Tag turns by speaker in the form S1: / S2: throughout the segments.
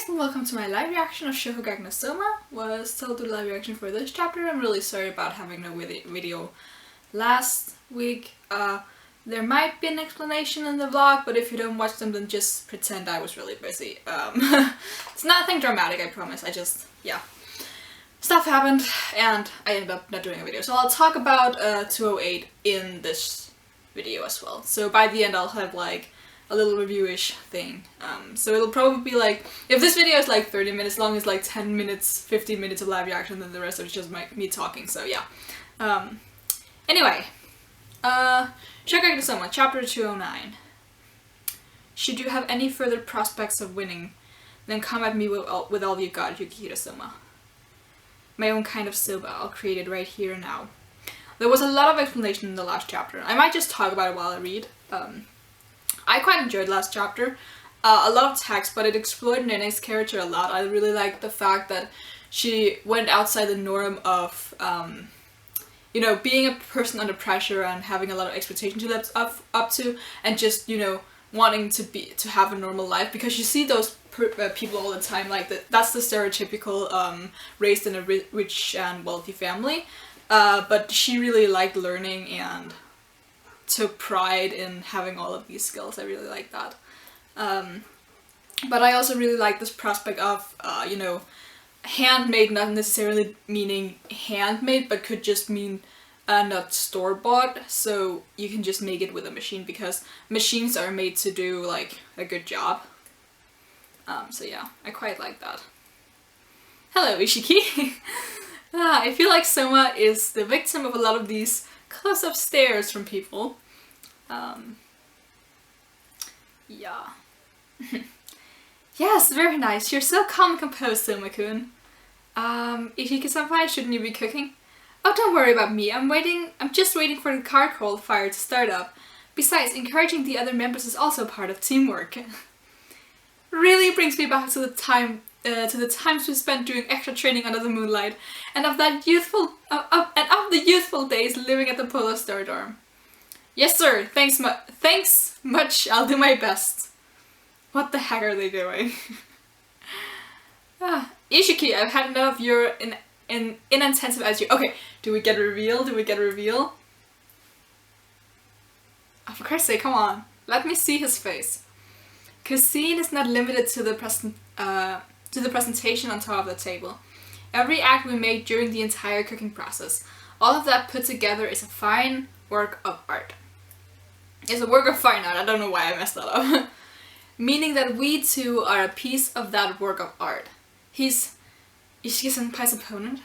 S1: guys, and welcome to my live reaction of Shokugeki no Soma. Was still do live reaction for this chapter. I'm really sorry about having no video last week. There might be an explanation in the vlog, but if you don't watch them, then just pretend I was really busy. It's nothing dramatic, I promise. Yeah. Stuff happened, and I ended up not doing a video. So I'll talk about 208 in this video as well. So by the end, I'll have like a little review-ish thing. So it'll probably be like, if this video is like 30 minutes long, it's like 10 minutes, 15 minutes of live reaction, then the rest of it's just me talking, so yeah. Anyway, Shokugeki no Soma, chapter 209. Should you have any further prospects of winning, then come at me with all you got, Shokugeki Soma. My own kind of soba, I'll create it right here and now. There was a lot of explanation in the last chapter. I might just talk about it while I read. I quite enjoyed last chapter. A lot of text, but it explored Nene's character a lot. I really liked the fact that she went outside the norm of, you know, being a person under pressure and having a lot of expectations to live up to, and just, you know, wanting to have a normal life, because you see those people all the time, like that's the stereotypical raised in a rich and wealthy family, but she really liked learning and took pride in having all of these skills. I really like that. But I also really like this prospect of, you know, handmade, not necessarily meaning handmade, but could just mean not store-bought, so you can just make it with a machine, because machines are made to do like a good job. So yeah, I quite like that. Hello, Ishiki! I feel like Soma is the victim of a lot of these close-up stares from people. Yeah. Yes, very nice. You're so calm and composed, Soma-kun. Ishiki-senpai, shouldn't you be cooking? Oh, don't worry about me. I'm just waiting for the charcoal fire to start up. Besides, encouraging the other members is also part of teamwork. Really brings me back to the times we spent doing extra training under the moonlight, and of the youthful days living at the Polar Star dorm. Yes, sir. Thanks much. I'll do my best. What the heck are they doing? Ishiki, I've had enough of your inattentive attitude. Okay, do we get a reveal? Oh, for Christ's sake, come on. Let me see his face. Cuisine is not limited to the presentation on top of the table. Every act we make during the entire cooking process, all of that put together is a fine work of art. It's a work of fine art. I don't know why I messed that up. Meaning that we too are a piece of that work of art. He's Ishiki-senpai's opponent.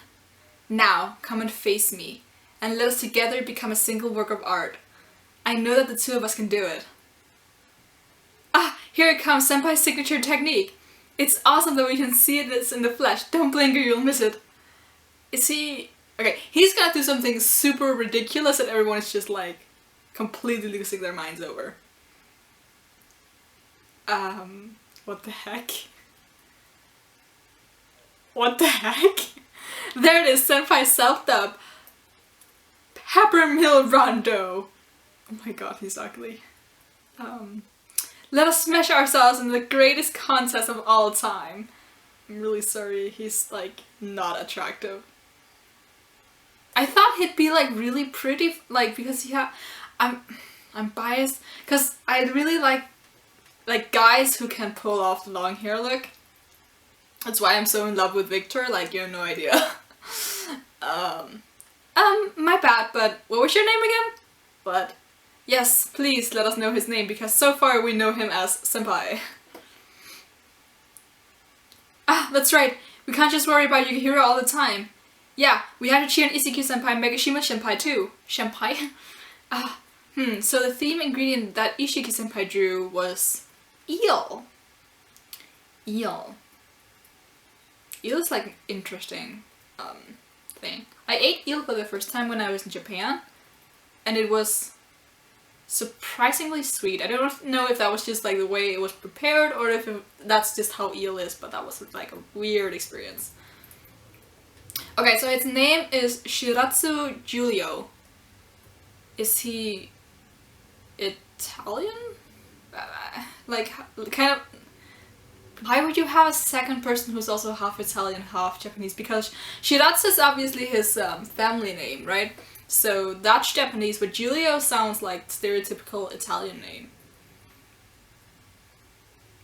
S1: Now, come and face me, and let us together become a single work of art. I know that the two of us can do it. Ah, here it comes, Senpai's signature technique. It's awesome that we can see this in the flesh. Don't blink or you'll miss it. Is he... Okay, he's gonna do something super ridiculous that everyone is just like completely losing their minds over. What the heck? What the heck? There it is, Senpai's self-dub. Peppermill Rondo. Oh my god, he's ugly. Let us smash ourselves in the greatest contest of all time. I'm really sorry, he's like not attractive. I thought he'd be like really pretty, like, because I'm biased, because I really like guys who can pull off the long hair look. That's why I'm so in love with Victor, like, you have no idea. My bad, but what was your name again? But yes, please let us know his name, because so far we know him as Senpai. Ah, that's right. We can't just worry about Yukihiro all the time. Yeah, we have to cheer on Ishiki-senpai and Megashima-senpai too. Senpai? So the theme ingredient that Ishiki-senpai drew was eel. Eel. Eel is like an interesting thing. I ate eel for the first time when I was in Japan, and it was surprisingly sweet. I don't know if that was just like the way it was prepared, or if that's just how eel is, but that was like a weird experience. Okay, so its name is Shiratsu Giulio. Is he Italian? Like, kind of Why would you have a second person who's also half Italian, half Japanese? Because Shiratsu is obviously his family name, right? So that's Japanese, but Giulio sounds like stereotypical Italian name.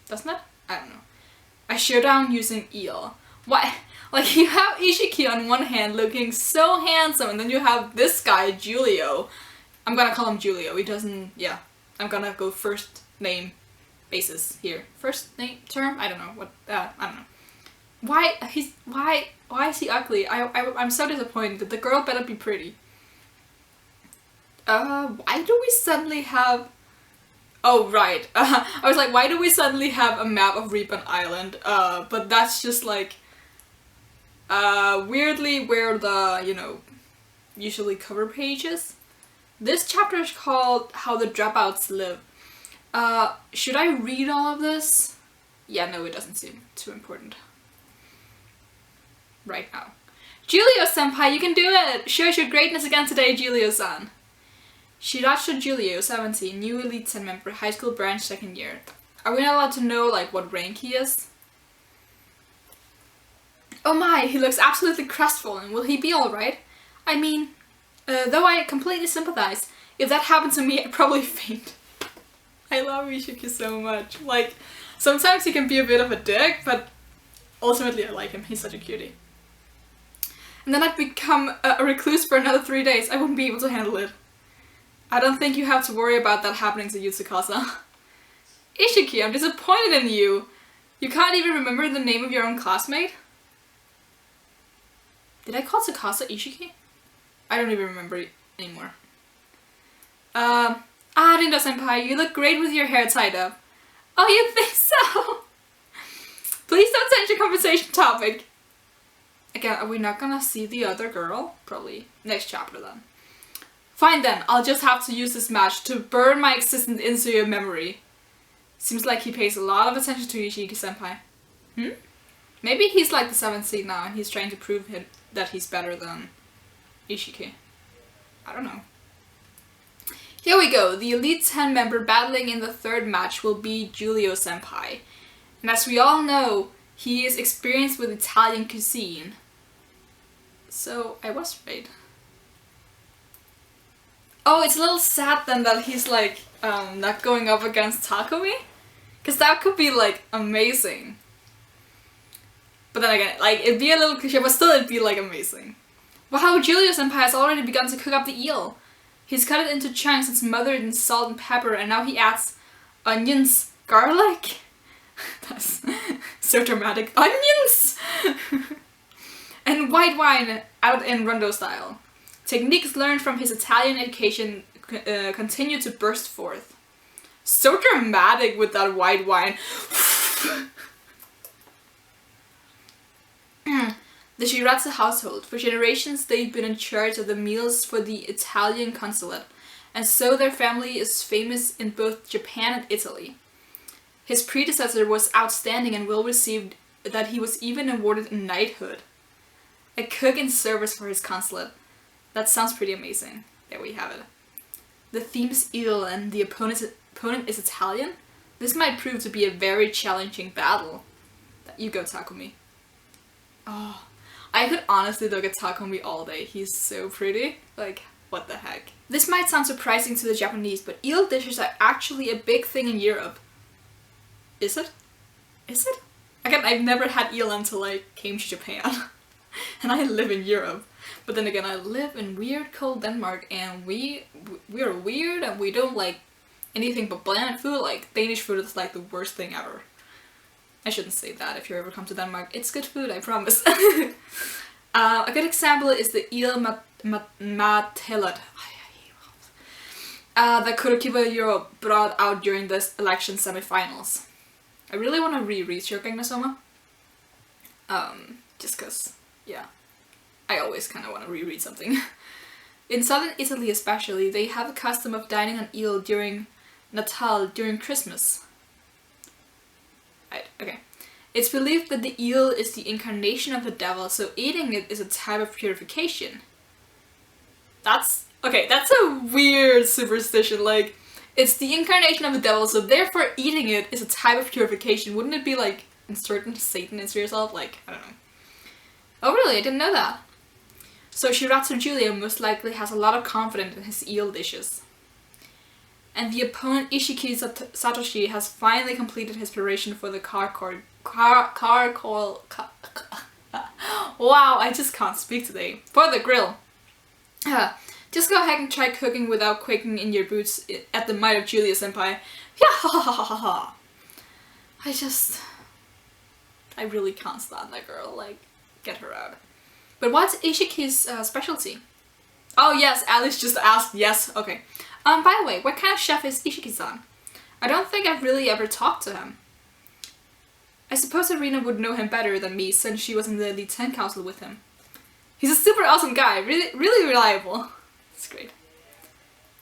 S1: Doesn't it? I don't know. I showed down using eel. Why? Like, you have Ishiki on one hand looking so handsome, and then you have this guy, Giulio. I'm gonna call him Giulio. He doesn't, yeah. I'm gonna go first name basis here. First name term? I don't know. What, I don't know. Why is he ugly? I'm so disappointed. The girl better be pretty. Why do we suddenly have... Oh, right. I was like, why do we suddenly have a map of Ribbon Island? But that's just like... weirdly where the, you know, usually cover pages. This chapter is called How the Dropouts Live. Should I read all of this? Yeah, no, it doesn't seem too important. Right now. Giulio-senpai, you can do it! Show us your greatness again today, Giulio-san. Shiracho Giulio, 17, new Elite 10 member, high school branch, 2nd year. Are we not allowed to know, like, what rank he is? Oh my, he looks absolutely crestfallen. Will he be alright? I mean, though I completely sympathize, if that happened to me, I'd probably faint. I love Ishiki so much. Like, sometimes he can be a bit of a dick, but ultimately I like him. He's such a cutie. And then I'd become a recluse for another 3 days. I wouldn't be able to handle it. I don't think you have to worry about that happening to you, Tsukasa. Ishiki, I'm disappointed in you. You can't even remember the name of your own classmate? Did I call Tsukasa Ishiki? I don't even remember it anymore. Rinda-senpai, you look great with your hair tied up. Oh, you think so? Please don't change the conversation topic. Again, are we not gonna see the other girl? Probably next chapter then. Fine then, I'll just have to use this match to burn my existence into your memory. Seems like he pays a lot of attention to Ishiki-senpai. Maybe he's like the 7th seed now and he's trying to prove that he's better than Ishiki. I don't know. Here we go. The Elite 10 member battling in the 3rd match will be Giulio-senpai. And as we all know, he is experienced with Italian cuisine. So, I was right. Oh, it's a little sad then that he's like, not going up against Takumi? Because that could be like, amazing. But then again, like, it'd be a little cliche, but still it'd be like, amazing. Wow, Giulio-senpai has already begun to cook up the eel. He's cut it into chunks and smothered in salt and pepper, and now he adds onions, garlic. That's so dramatic. Onions! And white wine out in Rondo style. Techniques learned from his Italian education continue to burst forth. So dramatic with that white wine. The Shiratsu household. For generations they've been in charge of the meals for the Italian consulate, and so their family is famous in both Japan and Italy. His predecessor was outstanding and well received that he was even awarded a knighthood. A cook in service for his consulate. That sounds pretty amazing. There we have it. The theme is eel and the opponent is Italian? This might prove to be a very challenging battle. You go, Takumi. Oh, I could honestly look at Takumi all day. He's so pretty. Like, what the heck. This might sound surprising to the Japanese, but eel dishes are actually a big thing in Europe. Is it? Is it? Again, I've never had eel until I came to Japan. And I live in Europe. But then again, I live in weird cold Denmark, and we're weird and we don't like anything but bland food. Like, Danish food is like the worst thing ever. I shouldn't say that if you ever come to Denmark. It's good food, I promise. A good example is the eel matelot that Kurokiba Euro brought out during this election semifinals. I really want to reread Shokugeki Soma. Just cause, yeah. I always kind of want to reread something. In southern Italy especially, they have a custom of dining on eel during Natal, during Christmas. Right, okay. It's believed that the eel is the incarnation of the devil, so eating it is a type of purification. That's a weird superstition. Like, it's the incarnation of the devil, so therefore eating it is a type of purification. Wouldn't it be like insert Satan into yourself? Like, I don't know. Oh really? I didn't know that. So Shiratsu Giulio most likely has a lot of confidence in his eel dishes. And the opponent Ishiki Satoshi has finally completed his preparation for the wow, I just can't speak today. For the grill. Just go ahead and try cooking without quaking in your boots at the might of Giulio senpai. Yeah, I really can't stand that girl. Like, get her out. But what's Ishiki's specialty? Oh yes, Alice just asked. Yes, okay. By the way, what kind of chef is Ishiki-san? I don't think I've really ever talked to him. I suppose Irina would know him better than me since she was in the Elite 10 Council with him. He's a super awesome guy, really reliable. It's great.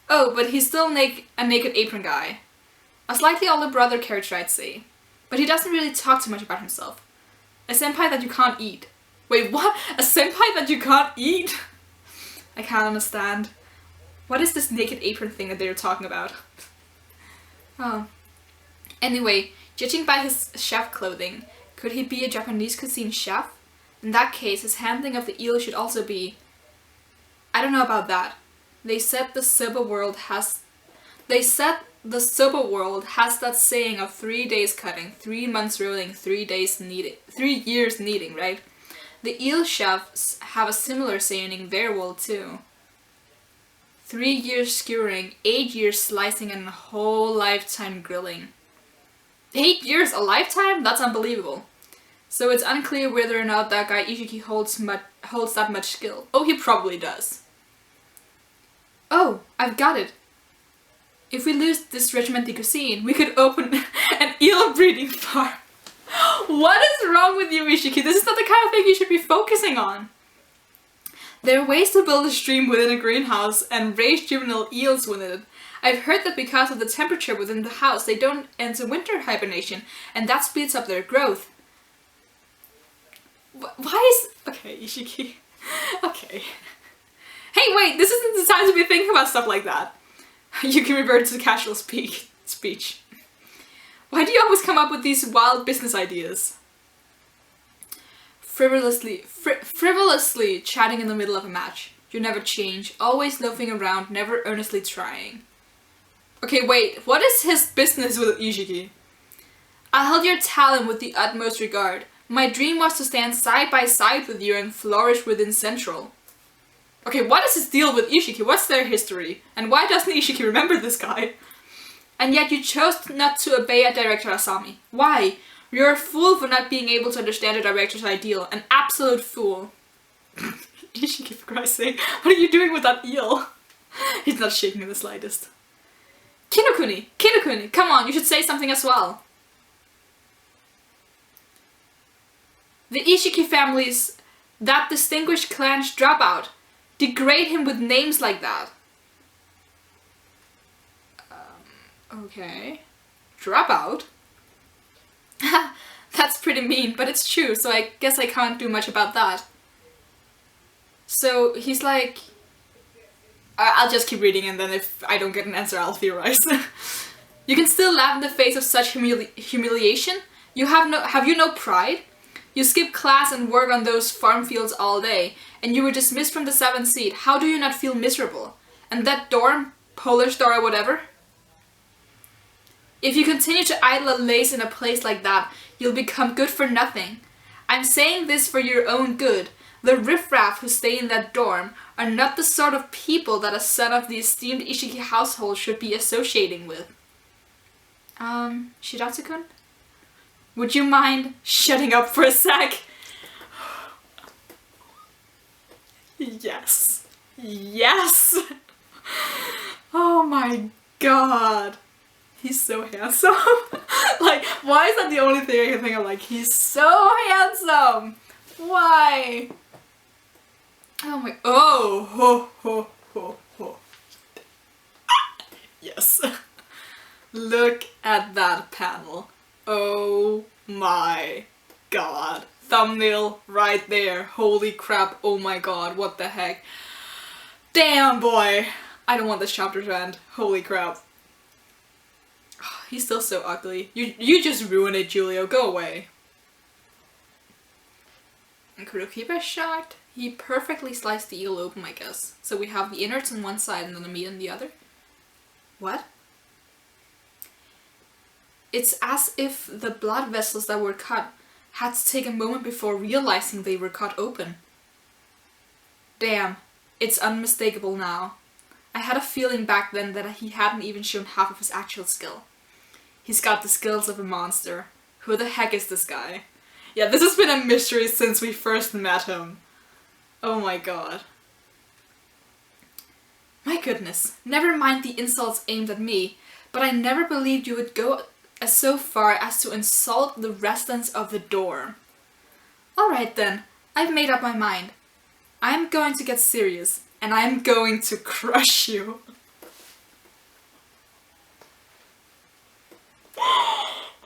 S1: Oh, but he's still a naked apron guy. A slightly older brother character, I'd say. But he doesn't really talk too much about himself. A senpai that you can't eat. Wait, what? A senpai that you can't eat? I can't understand. What is this naked apron thing that they're talking about? Oh. Anyway, judging by his chef clothing, could he be a Japanese cuisine chef? In that case, his handling of the eel should also be... I don't know about that. They said the soba world has that saying of 3 days cutting, 3 months rolling, 3 years kneading, right? The eel chefs have a similar saying in their world too. 3 years skewering, 8 years slicing, and a whole lifetime grilling. 8 years? A lifetime? That's unbelievable. So it's unclear whether or not that guy Ishiki holds that much skill. Oh, he probably does. Oh, I've got it. If we lose this regiment de cuisine, we could open an eel breeding farm. What is wrong with you, Ishiki? This is not the kind of thing you should be focusing on. There are ways to build a stream within a greenhouse and raise juvenile eels within it. I've heard that because of the temperature within the house, they don't enter winter hibernation, and that speeds up their growth. Why is... Okay, Ishiki. Okay. Hey, wait, this isn't the time to be thinking about stuff like that. You can revert to casual speech. Why do you always come up with these wild business ideas? Frivolously chatting in the middle of a match. You never change, always loafing around, never earnestly trying. Okay, wait, what is his business with Ishiki? I held your talent with the utmost regard. My dream was to stand side by side with you and flourish within Central. Okay, what is his deal with Ishiki? What's their history? And why doesn't Ishiki remember this guy? And yet you chose not to obey Director Asami. Why? You're a fool for not being able to understand the director's ideal. An absolute fool. Ishiki, for Christ's sake, what are you doing with that eel? He's not shaking in the slightest. Kinokuni, come on, you should say something as well. The Ishiki family's that distinguished clan's dropout. Degrade him with names like that. Okay. Dropout? That's pretty mean, but it's true, so I guess I can't do much about that. So he's like... I'll just keep reading, and then if I don't get an answer, I'll theorize. You can still laugh in the face of such humiliation? Have you no pride? You skip class and work on those farm fields all day, and you were dismissed from the 7th seat. How do you not feel miserable? And that dorm, Polar Star or whatever? If you continue to idle a lace in a place like that, you'll become good for nothing. I'm saying this for your own good. The riffraff who stay in that dorm are not the sort of people that a son of the esteemed Ishiki household should be associating with. Shiratsu-kun? Would you mind shutting up for a sec? Yes. Yes! Oh my god. He's so handsome. Like, why is that the only thing I can think of? Like, he's so handsome! Why? Oh my... Oh! Ho, ho, ho, ho. Yes. Look at that panel. Oh my god. Thumbnail right there. Holy crap. Oh my god. What the heck. Damn, boy. I don't want this chapter to end. Holy crap. He's still so ugly. You just ruined it, Giulio. Go away. Could you keep a shot? He perfectly sliced the eel open, I guess. So we have the innards on one side and then the meat on the other. What? It's as if the blood vessels that were cut had to take a moment before realizing they were cut open. Damn, it's unmistakable now. I had a feeling back then that he hadn't even shown half of his actual skill. He's got the skills of a monster. Who the heck is this guy? Yeah, this has been a mystery since we first met him. Oh my god. My goodness, never mind the insults aimed at me, but I never believed you would go so far as to insult the residents of the dorm. Alright then, I've made up my mind. I'm going to get serious, and I'm going to crush you.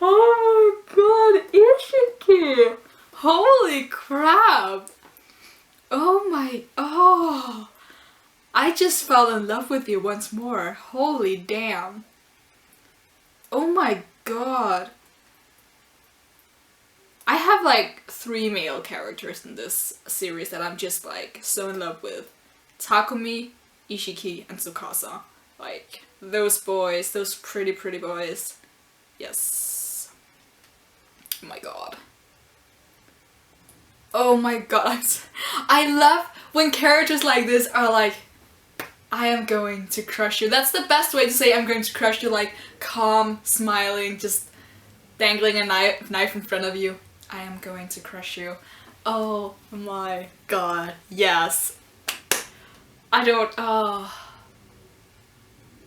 S1: Oh my god, Ishiki! Holy crap! Oh, I just fell in love with you once more. Holy damn. Oh my god. I have like 3 male characters in this series that I'm just like so in love with. Takumi, Ishiki, and Tsukasa. Like, those boys, those pretty boys. Yes. Oh my god. Oh my god. I love when characters like this are like, I am going to crush you. That's the best way to say I'm going to crush you, like calm, smiling, just dangling a knife in front of you. I am going to crush you. Oh my god. Yes.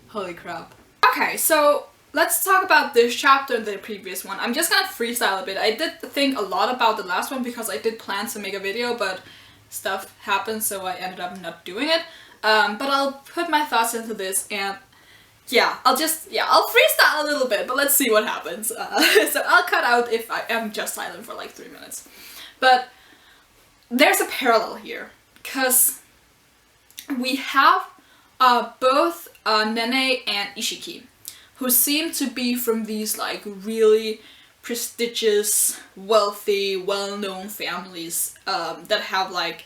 S1: Holy crap. Okay, so let's talk about this chapter and the previous one. I'm just gonna freestyle a bit. I did think a lot about the last one because I did plan to make a video, but stuff happened, so I ended up not doing it. But I'll put my thoughts into this, and yeah, I'll freestyle a little bit, but let's see what happens. So I'll cut out if I am just silent for like 3 minutes. But there's a parallel here, because we have both Nene and Ishiki, who seem to be from these like really prestigious, wealthy, well-known families that have like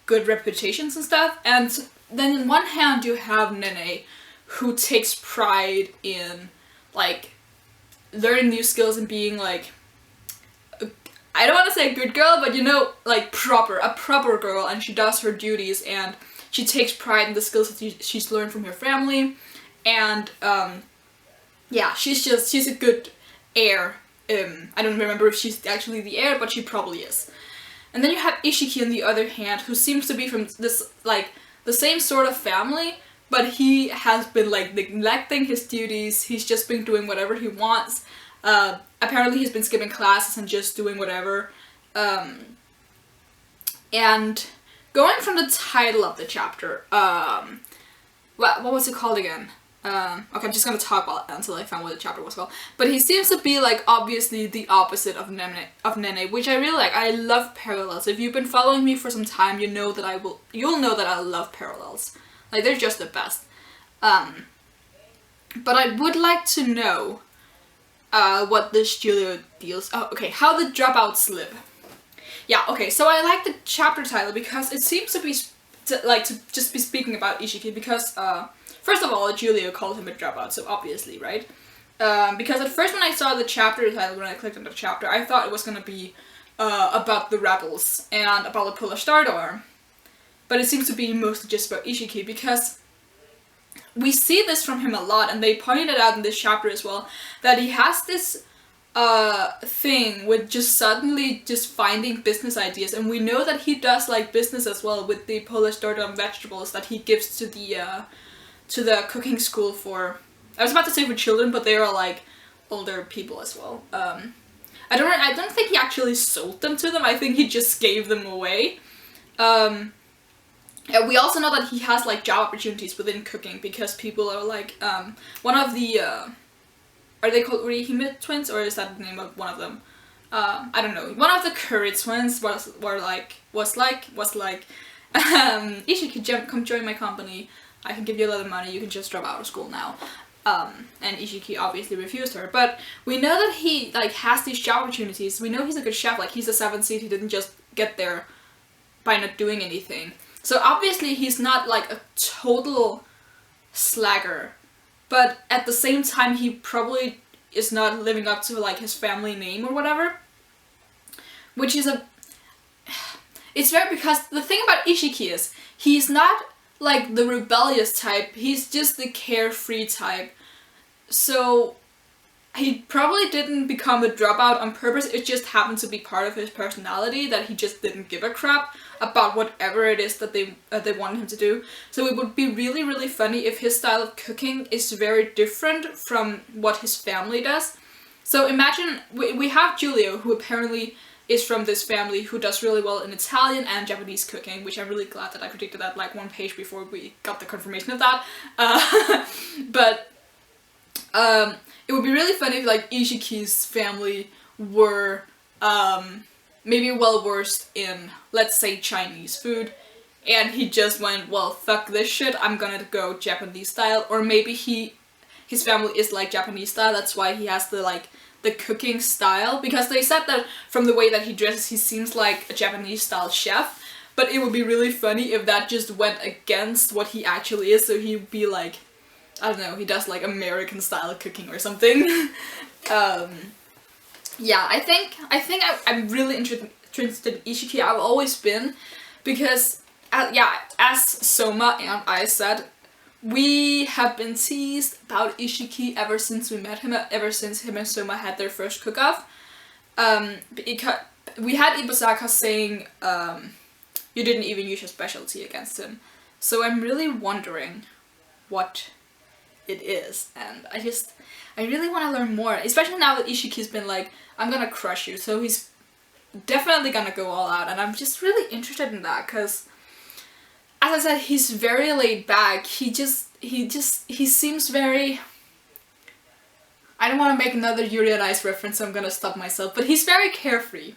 S1: good reputations and stuff. And then on one hand you have Nene, who takes pride in like learning new skills and being like, I don't want to say a good girl, but you know, like a proper girl, and she does her duties and she takes pride in the skills that she's learned from her family. And yeah, she's a good heir. I don't remember if she's actually the heir, but she probably is. And then you have Ishiki on the other hand, who seems to be from this, like, the same sort of family, but he has been, like, neglecting his duties. He's just been doing whatever he wants. Apparently he's been skipping classes and just doing whatever. And going from the title of the chapter, what was it called again? Okay, I'm just gonna talk about it until I find what the chapter was called. But he seems to be like obviously the opposite of Nene, which I really like. I love parallels. If you've been following me for some time, you know that you'll know that I love parallels. Like, they're just the best. But I would like to know what this Giulio deals. Oh, okay, how the dropouts live. Yeah, okay, so I like the chapter title because it seems to be to just be speaking about Ishiki because first of all, Giulio called him a dropout, so obviously, right? Because at first when I saw the chapter title, when I clicked on the chapter, I thought it was gonna be about the rebels and about the Polar Star Dorm. But it seems to be mostly just about Ishiki, because we see this from him a lot, and they pointed it out in this chapter as well, that he has this thing with just suddenly just finding business ideas, and we know that he does like business as well with the Polar Star Dorm vegetables that he gives to the cooking school for, I was about to say for children, but they are like older people as well. I don't think he actually sold them to them. I think he just gave them away. And we also know that he has like job opportunities within cooking, because people are like, one of the, are they called Urihime twins, or is that the name of one of them? I don't know. One of the Curry twins was like, Ishiki, come join my company. I can give you a lot of money, you can just drop out of school now. And Ishiki obviously refused her, but we know that he like has these job opportunities. We know he's a good chef, like he's a 7th seed, he didn't just get there by not doing anything. So obviously he's not like a total slacker, but at the same time he probably is not living up to like his family name or whatever. Which is it's very, because the thing about Ishiki is he's not like the rebellious type, he's just the carefree type. So he probably didn't become a dropout on purpose, it just happened to be part of his personality that he just didn't give a crap about whatever it is that they wanted him to do. So it would be really, really funny if his style of cooking is very different from what his family does. So imagine, we have Giulio, who apparently is from this family who does really well in Italian and Japanese cooking, which I'm really glad that I predicted that like one page before we got the confirmation of that. But it would be really funny if like Ishiki's family were maybe well versed in, let's say, Chinese food, and he just went, well, fuck this shit, I'm gonna go Japanese style. Or maybe his family is like Japanese style, that's why he has the cooking style, because they said that from the way that he dresses he seems like a Japanese style chef, but it would be really funny if that just went against what he actually is, so he'd be like, I don't know, he does like American style cooking or something. Yeah, I think I'm really interested in Ishiki. I've always been, because as Soma and I said, we have been teased about Ishiki ever since we met him, ever since him and Soma had their first cook-off. Because we had Ibasaka saying, you didn't even use your specialty against him. So I'm really wondering what it is, and I really want to learn more, especially now that Ishiki's been like, I'm gonna crush you, so he's definitely gonna go all out, and I'm just really interested in that, because as I said, he's very laid back. He seems very, I don't want to make another Yuri on Ice reference, so I'm gonna stop myself, but he's very carefree.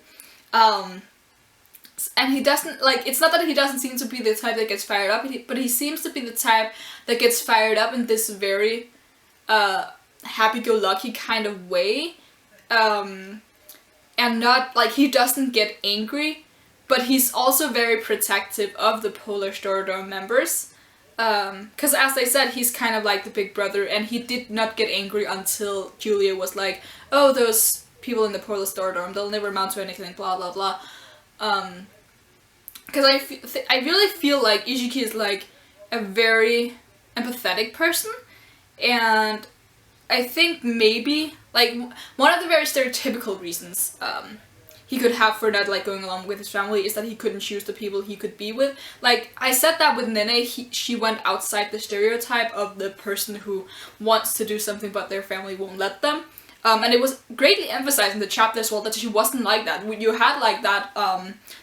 S1: And he doesn't, like, it's not that he doesn't seem to be the type that gets fired up, but he seems to be the type that gets fired up in this very happy-go-lucky kind of way. And not, like, he doesn't get angry, but he's also very protective of the Polar Store Dorm members. Because as I said, he's kind of like the big brother, and he did not get angry until Giulio was like, oh, those people in the Polar Store Dorm, they'll never amount to anything, blah blah blah. Because I really feel like Ishiki is like a very empathetic person, and I think maybe like one of the very stereotypical reasons he could have for not like going along with his family is that he couldn't choose the people he could be with. Like I said that with Nene, she went outside the stereotype of the person who wants to do something but their family won't let them. And it was greatly emphasized in the chapter as well that she wasn't like that. You had like that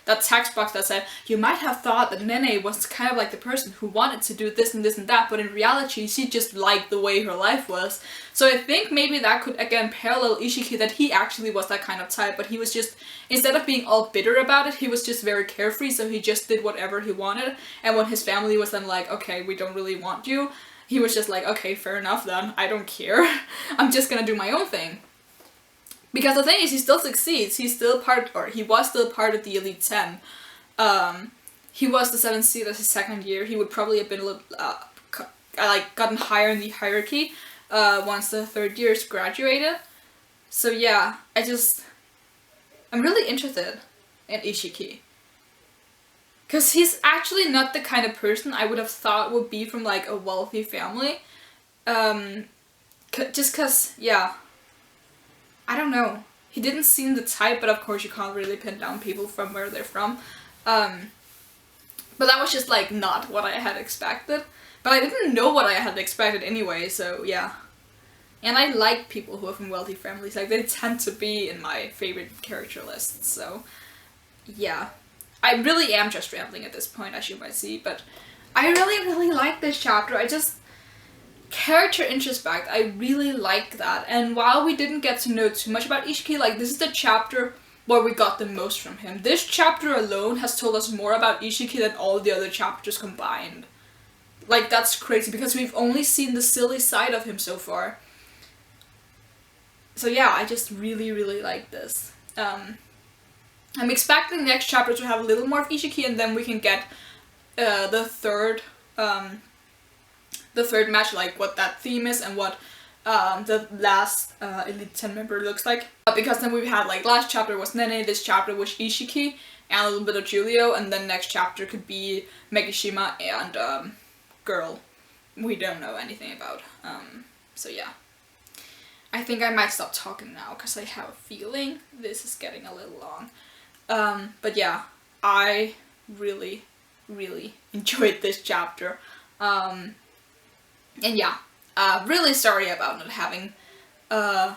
S1: that text box that said, you might have thought that Nene was kind of like the person who wanted to do this and this and that, but in reality she just liked the way her life was. So I think maybe that could again parallel Ishiki, that he actually was that kind of type, but he was just, instead of being all bitter about it, he was just very carefree, so he just did whatever he wanted. And when his family was then like, okay, we don't really want you, he was just like, okay, fair enough then, I don't care. I'm just gonna do my own thing. Because the thing is, he still succeeds. He's still part, or he was still part of the Elite 10. He was the 7th seed as his second year. He would probably have been a little, like, gotten higher in the hierarchy once the third years graduated. So yeah, I'm really interested in Ishiki. Because he's actually not the kind of person I would have thought would be from, like, a wealthy family. Just because, yeah, I don't know. He didn't seem the type, but of course you can't really pin down people from where they're from. But that was just, like, not what I had expected. But I didn't know what I had expected anyway, so yeah. And I like people who are from wealthy families. Like, they tend to be in my favorite character lists, so yeah. I really am just rambling at this point, as you might see, but I really like this chapter. Character introspect, I really like that. And while we didn't get to know too much about Ishiki, like, this is the chapter where we got the most from him. This chapter alone has told us more about Ishiki than all the other chapters combined. Like, that's crazy, because we've only seen the silly side of him so far. So yeah, I just really like this. I'm expecting the next chapter to have a little more of Ishiki, and then we can get the third match, like what that theme is and what the last Elite 10 member looks like. Because then we've had, like, last chapter was Nene, this chapter was Ishiki, and a little bit of Giulio, and then next chapter could be Megashima and Girl. We don't know anything about. So yeah. I think I might stop talking now because I have a feeling this is getting a little long. But yeah, I really, really enjoyed this chapter. And yeah, really sorry about not having a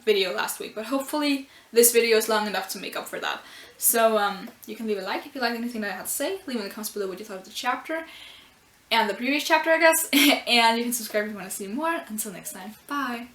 S1: video last week, but hopefully this video is long enough to make up for that. So you can leave a like if you like anything that I had to say, leave in the comments below what you thought of the chapter, and the previous chapter I guess, and you can subscribe if you want to see more. Until next time, bye!